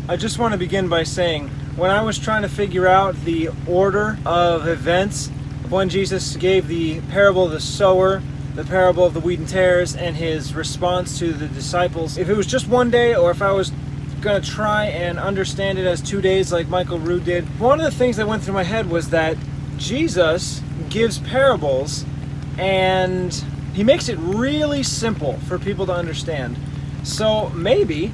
I just want to begin by saying, when I was trying to figure out the order of events when Jesus gave the parable of the sower, the parable of the wheat and tares, and his response to the disciples, if it was just one day or if I was going to try and understand it as 2 days like Michael Rood did, one of the things that went through my head was that Jesus gives parables and he makes it really simple for people to understand. So maybe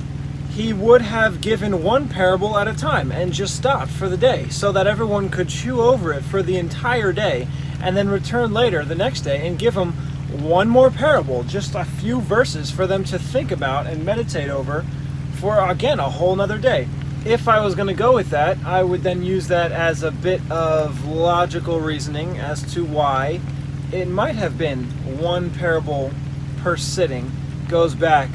he would have given one parable at a time and just stopped for the day so that everyone could chew over it for the entire day and then return later the next day and give them one more parable, just a few verses for them to think about and meditate over for, again, a whole nother day. If I was going to go with that, I would then use that as a bit of logical reasoning as to why it might have been one parable per sitting, goes back,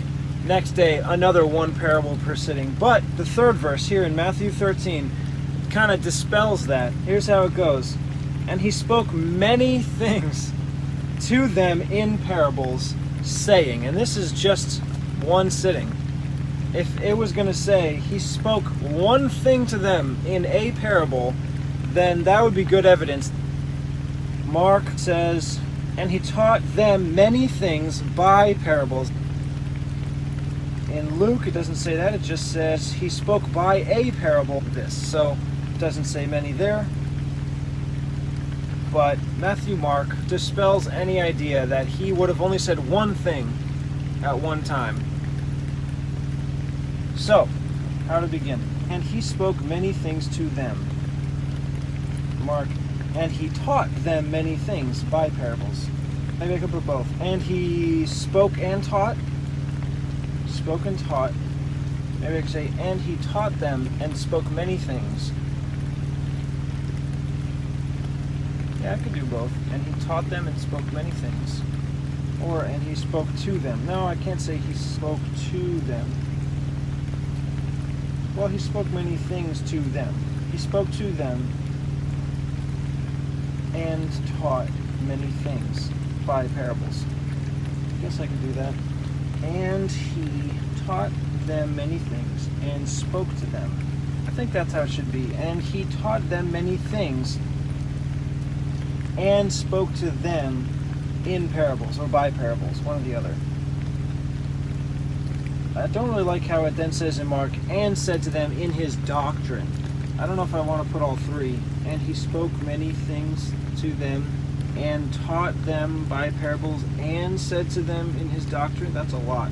next day another one parable per sitting. But the third verse here in Matthew 13 kind of dispels that. Here's how it goes. And he spoke many things to them in parables, saying, and this is just one sitting. If it was going to say he spoke one thing to them in a parable, then that would be good evidence. Mark says, and he taught them many things by parables. In Luke, it doesn't say that. It just says he spoke by a parable this. So it doesn't say many there. But Matthew, Mark dispels any idea that he would have only said one thing at one time. So, how to begin? And he spoke many things to them. Mark, and he taught them many things by parables. Maybe I could put both. And he spoke and taught. Spoke and taught. Maybe I could say, and he taught them and spoke many things. Yeah, I could do both. And he taught them and spoke many things. Or, and he spoke to them. No, I can't say he spoke to them. Well, he spoke many things to them. He spoke to them and taught many things by parables. I guess I could do that. And he taught them many things and spoke to them. I think that's how it should be. And he taught them many things and spoke to them in parables or by parables, one or the other. I don't really like how it then says in Mark, and said to them in his doctrine. I don't know if I want to put all three. And he spoke many things to them and taught them by parables and said to them in his doctrine. That's a lot.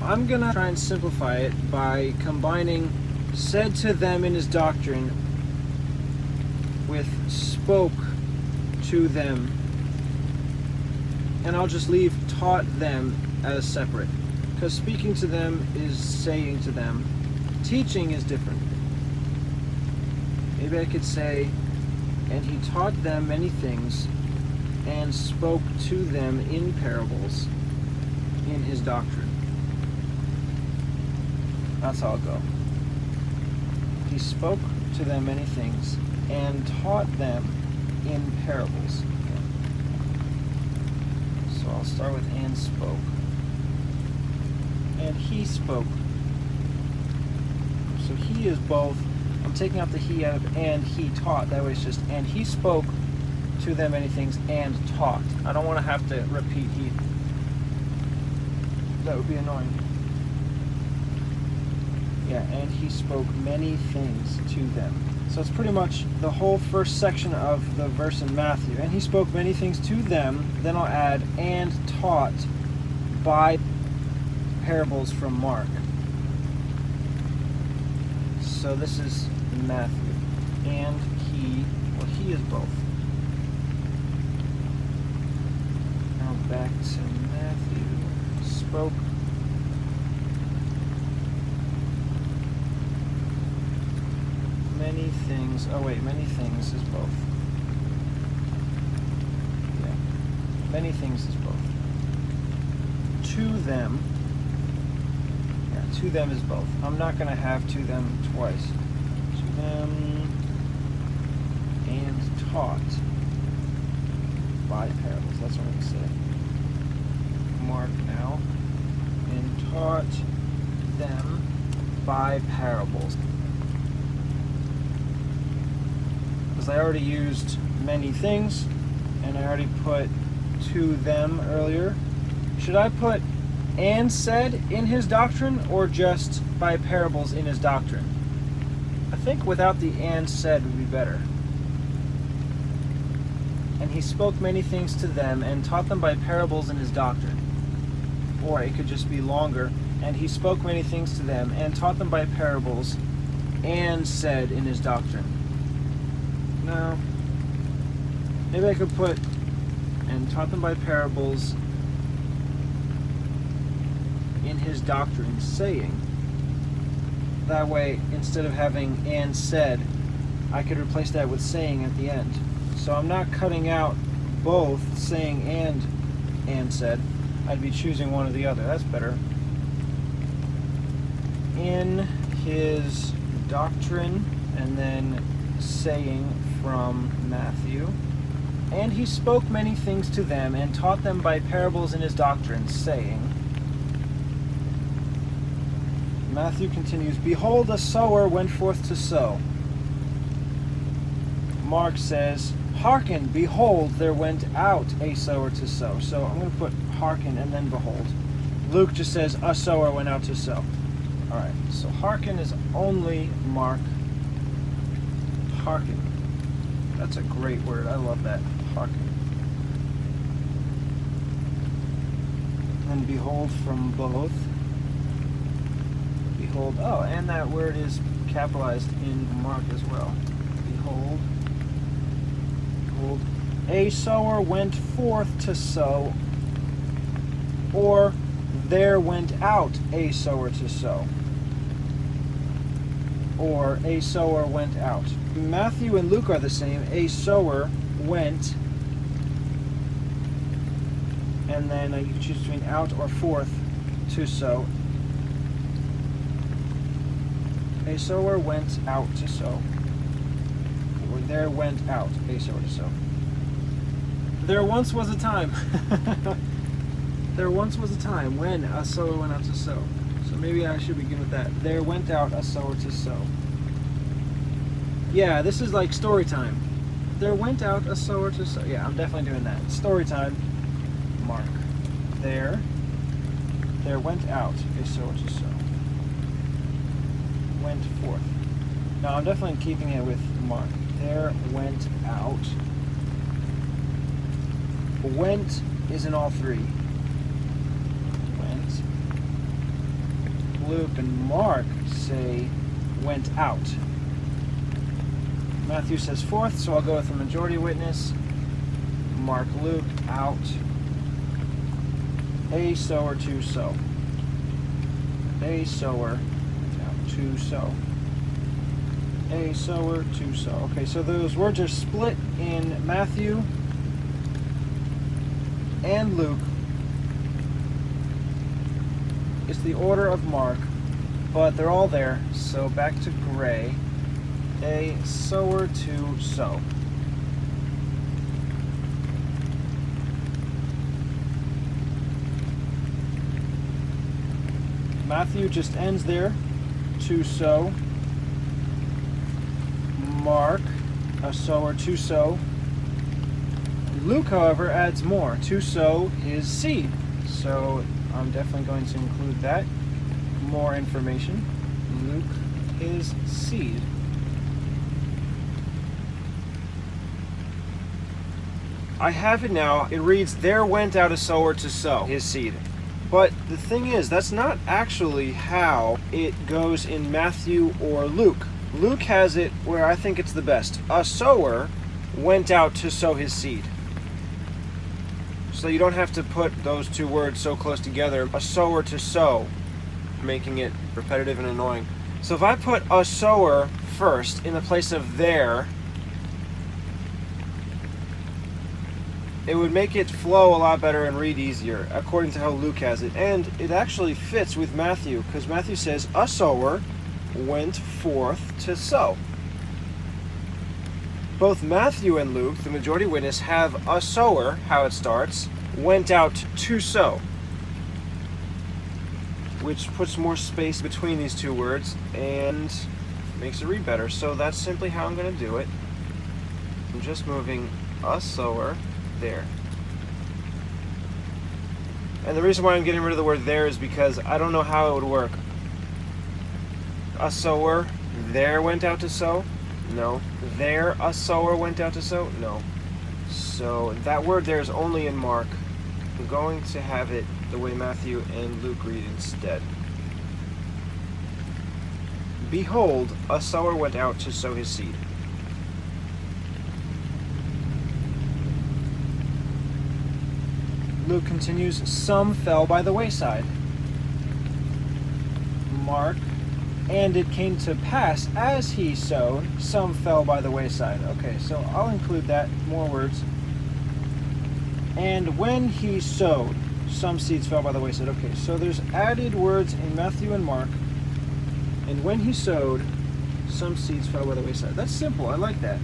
I'm going to try and simplify it by combining said to them in his doctrine with spoke to them. And I'll just leave taught them as separate. Because speaking to them is saying to them. Teaching is different. Maybe I could say, and he taught them many things and spoke to them in parables in his doctrine. That's how I'll go. He spoke to them many things and taught them in parables. So I'll start with and spoke. And he spoke. So he is both. I'm taking out the he out of and he taught. That way it's just and he spoke to them many things and taught. I don't want to have to repeat he. That would be annoying. Yeah, and he spoke many things to them. So it's pretty much the whole first section of the verse in Matthew. And he spoke many things to them. Then I'll add and taught by parables from Mark. So this is Matthew. And he, well, he is both. Now back to Matthew. Spoke. Many things. Oh wait, many things is both. Yeah. Many things is both. To them. Yeah, to them is both. I'm not going to have to them twice. To them and taught by parables. That's what I'm going to say. Mark now. And taught them by parables. Because I already used many things, and I already put to them earlier. Should I put and said in his doctrine, or just by parables in his doctrine? I think without the and said would be better. And he spoke many things to them and taught them by parables in his doctrine. Or it could just be longer. And he spoke many things to them and taught them by parables and said in his doctrine. No. Maybe I could put and taught them by parables in his doctrine, saying. That way, instead of having and said, I could replace that with saying at the end. So I'm not cutting out both saying and said. I'd be choosing one or the other. That's better. In his doctrine, and then saying from Matthew. And he spoke many things to them and taught them by parables in his doctrine, saying. Matthew continues, Behold, a sower went forth to sow. Mark says, Hearken, behold, there went out a sower to sow. So I'm going to put hearken and then behold. Luke just says, a sower went out to sow. Alright, so hearken is only Mark. Hearken. That's a great word. I love that. Hearken. And behold from both. Behold. Oh, and that word is capitalized in Mark as well. Behold. Behold. A sower went forth to sow, or there went out a sower to sow, or a sower went out. Matthew and Luke are the same. A sower went, and then you can choose between out or forth to sow. A sower went out to sow, or there went out a sower to sow. There once was a time. There once was a time when a sower went out to sow. So maybe I should begin with that. There went out a sower to sow. Yeah, this is like story time. There went out a sower to sow. Yeah, I'm definitely doing that. Story time. Mark. There went out a sower to sow. Went forth. Now I'm definitely keeping it with Mark. There went out. Went is in all three. Went. Luke and Mark say went out. Matthew says forth, so I'll go with the majority witness. Mark, Luke, out. A sower to sow. A sower to sow. A sower to sow. Okay, so those words are split in Matthew and Luke. It's the order of Mark, but they're all there. So back to gray. A sower to sow. Matthew just ends there. To sow. Mark, a sower to sow. Luke, however, adds more. To sow his seed. So I'm definitely going to include that. More information. Luke, his seed. I have it now. It reads, there went out a sower to sow his seed. But the thing is, that's not actually how it goes in Matthew or Luke. Luke has it where I think it's the best. A sower went out to sow his seed. So you don't have to put those two words so close together. A sower to sow, making it repetitive and annoying. So if I put a sower first in the place of there, it would make it flow a lot better and read easier, according to how Luke has it. And it actually fits with Matthew, because Matthew says, a sower went forth to sow. Both Matthew and Luke, the majority witness, have a sower, how it starts, went out to sow. which puts more space between these two words and makes it read better. So that's simply how I'm going to do it. I'm just moving a sower there. And the reason why I'm getting rid of the word there is because I don't know how it would work. A sower there went out to sow? No. There a sower went out to sow? No. So that word there is only in Mark. I'm going to have it the way Matthew and Luke read instead. Behold, a sower went out to sow his seed. Luke continues, some fell by the wayside. Mark, and it came to pass as he sowed, some fell by the wayside. Okay, so I'll include that, more words. And when he sowed, some seeds fell by the wayside. Okay, so there's added words in Matthew and Mark. And when he sowed, some seeds fell by the wayside. That's simple, I like that.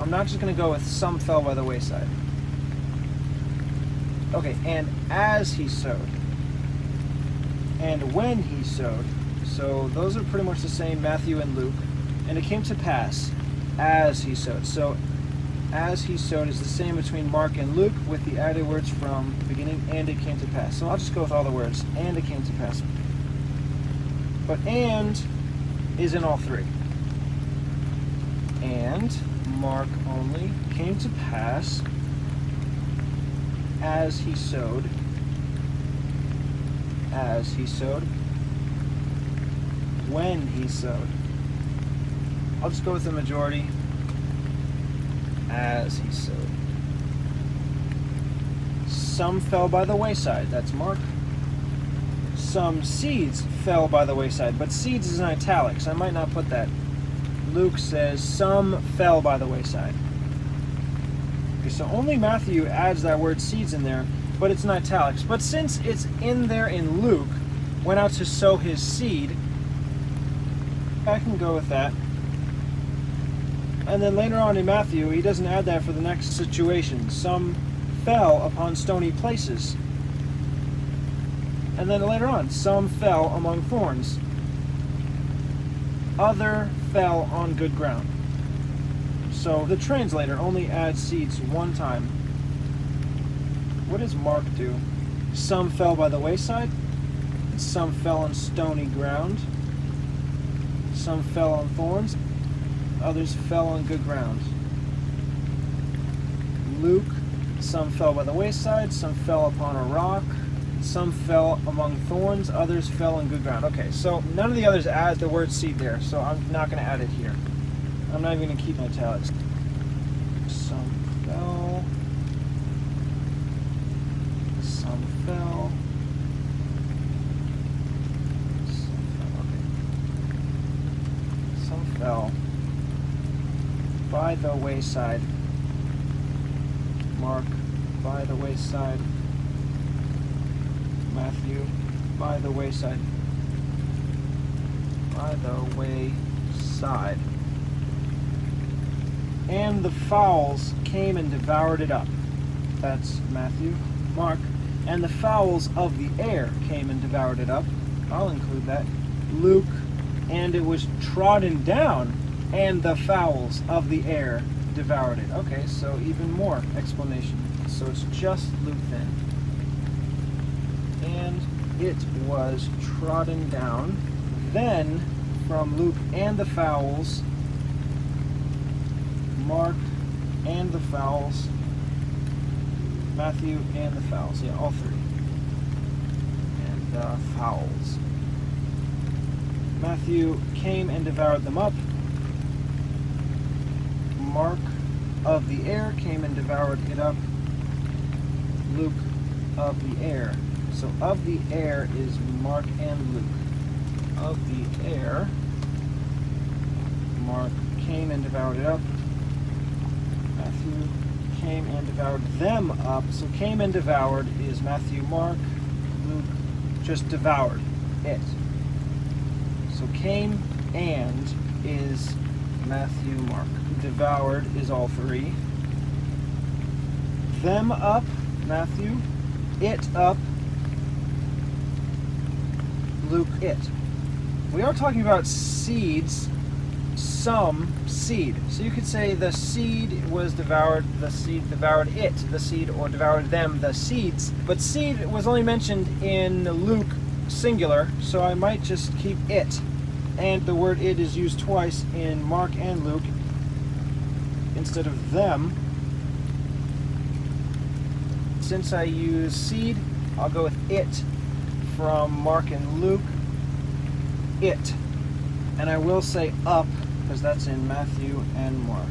I'm not just going to go with some fell by the wayside. Okay, and as he sowed. And when he sowed. So those are pretty much the same, Matthew and Luke. And it came to pass as he sowed. So as he sowed is the same between Mark and Luke with the added words from the beginning, and it came to pass. So I'll just go with all the words, and it came to pass. But and is in all three. And Mark only came to pass as he sowed, when he sowed. I'll just go with the majority, as he sowed. Some fell by the wayside, that's Mark. Some seeds fell by the wayside, but seeds is in italics, I might not put that. Luke says some fell by the wayside. Okay, so only Matthew adds that word seeds in there, but it's in italics. But since it's in there in Luke, went out to sow his seed, I can go with that. And then later on in Matthew, he doesn't add that for the next situation. Some fell upon stony places. And then later on, some fell among thorns. Other fell on good ground. So the translator only adds seeds one time. What does Mark do? Some fell by the wayside. Some fell on stony ground. Some fell on thorns. Others fell on good ground. Luke, some fell by the wayside. Some fell upon a rock. Some fell among thorns, others fell on good ground. Okay, so none of the others add the word seed there, so I'm not going to add it here. I'm not even going to keep my italics. Some fell. Some fell. Some fell by the wayside. Mark, by the wayside. Matthew, by the wayside. By the wayside. And the fowls came and devoured it up. That's Matthew. Mark. And the fowls of the air came and devoured it up. I'll include that. Luke. And it was trodden down, and the fowls of the air devoured it. Okay, so even more explanation. So it's just Luke then. And it was trodden down. Then, from Luke and the fowls, Mark and the fowls, Matthew and the fowls. Yeah, all three. And the fowls. Matthew came and devoured them up. Mark of the air came and devoured it up. Luke of the air. So of the air is Mark and Luke. Of the air, Mark came and devoured it up. Matthew came and devoured them up. So came and devoured is Matthew, Mark. Luke just devoured it. So came and is Matthew, Mark. Devoured is all three. Them up, Matthew. It up, Luke, it. We are talking about seeds, some seed. So you could say the seed was devoured, the seed devoured it, the seed, or devoured them, the seeds. But seed was only mentioned in Luke singular, so I might just keep it. And the word it is used twice in Mark and Luke instead of them. Since I use seed, I'll go with it from Mark and Luke. It. And I will say up, because that's in Matthew and Mark.